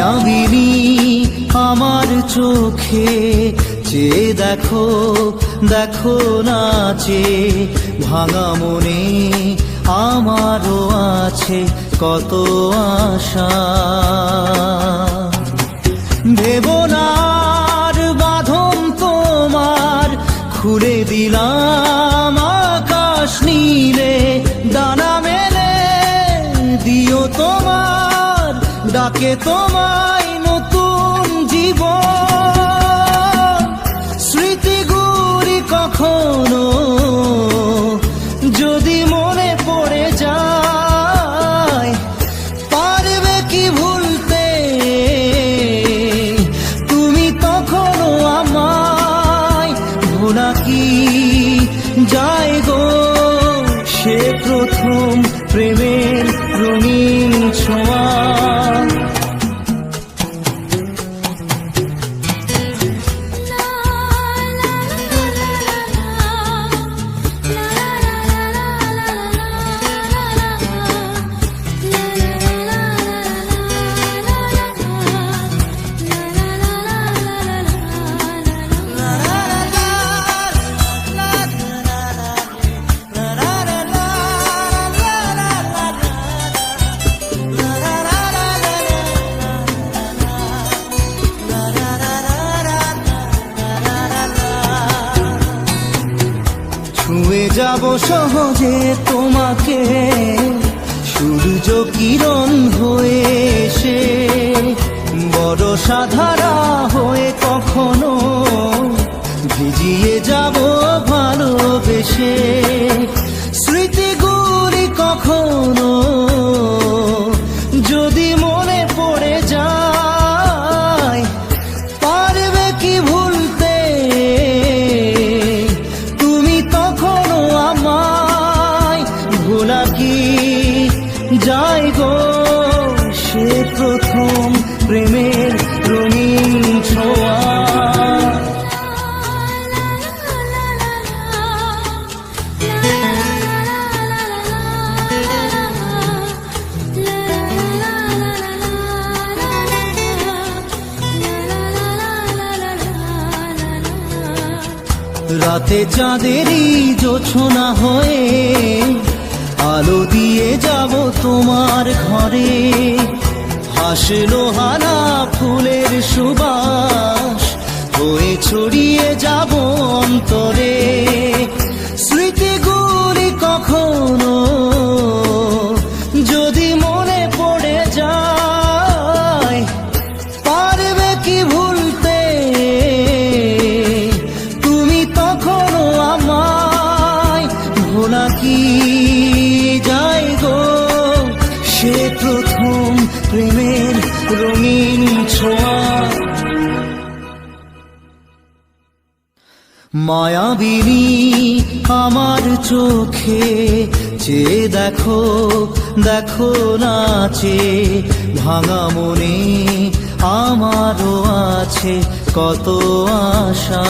মায়াবিনী আমার চোখে চেয়ে দেখো দেখো নাচে ভাঙা মনে আমারও আছে কত আশা। ভেবনার বাঁধন তোমার খুলে দিলাম আকাশ নীলে, ডানা মেলে দিও তোমার ডাকে তোমায় নতুন জীবন। স্মৃতিগুলি কখনো যদি মনে পড়ে যায়, পারবে কি ভুলতে তুমি তখনও আমায়? ভোলা কি যায় গো সে প্রথম প্রেমের রঙিন ছোঁয়া। ছুঁয়ে যাব সহজে তোমাকে সূর্য কিরণ হয়ে এসে, বড় সাধারা হয়ে কখনো ভিজিয়ে যাব ভালোবেসে। স্মৃতিগুলি কখনো যদি মনে পড়ে যায়, পারবে কি ভুলতে তুমি তখনও আমায়? ভোলা কি যায় গো সে প্রথম প্রেমের রঙিন ছোঁয়া। রাতে চাঁদেরই জোছনা হয়ে আলো দিয়ে যাব তোমার ঘরে, হাসলো হানা ফুলের সুবাস হয়ে ছড়িয়ে যাব অন্তরে। স্মৃতিগুলি কখনো যদি মনে পড়ে যায়, পারবে কি ভুলতে তুমি তখনও আমায়? ভোলা কি যায় গো সে প্রথম প্রেমের রঙিন ছোঁয়া। মায়াবিনী আমার চোখে চেয়ে দেখো দেখো নাচে ভাঙা মনে আমারও আছে কত আশা।